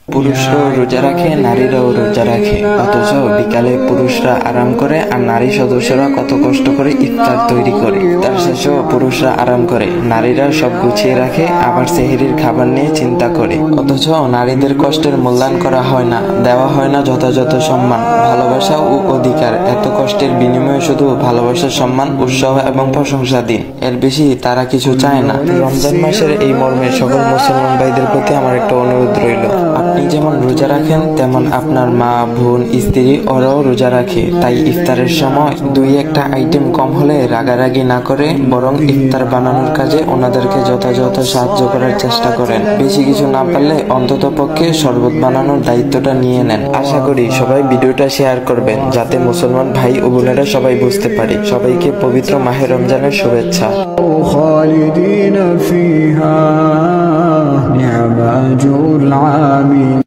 পুরুষরাও রোজা রাখে, নারীরাও রোজা রাখে, অথচ বিকালে পুরুষরা আরাম করে আর নারী সদস্যরা কত কষ্ট করে ইফতার তৈরি করে। তার শেষেও পুরুষরা আরাম করে, নারীরা সব গুছিয়ে রাখে, আবার সেহরির খাবার নিয়ে চিন্তা করে। অথচ নারীদের কষ্টের মূল্যায়ন করা হয় না, দেওয়া হয় না যথাযথ সম্মান, ভালোবাসা ও অধিকার। এত কষ্টের বিনিময়ে শুধু ভালোবাসার, সম্মান, উৎসাহ এবং প্রশংসা দিন, এর বেশি তারা কিছু চায় না। রমজান মাসের এই মর্মে সকল মুসলমান ভাইদের প্রতি আমার একটা অনুরোধ রইল, আপনি যেমন রোজা রাখেন তেমন আপনার মা, বোন, স্ত্রী ওরাও রোজা রাখে। তাই ইফতারের সময় দুই একটা আইটেম কম হলে রাগারাগি না করে বরং ইফতার বানানোর কাজে ওনাদেরকে যথাযথ সাহায্য করার চেষ্টা করেন। বেশি কিছু না পারলে অন্তত পক্ষে শরবত বানানোর দায়িত্বটা নিয়ে নেন। আশা করি সবাই ভিডিওটা শেয়ার করবেন যাতে মুসলমান ভাই ও বোনেরা সবাই বুঝতে পারে। সবাইকে পবিত্র মাহে রমজানের শুভেচ্ছা। خالدين فيها نعم أجر العاملين।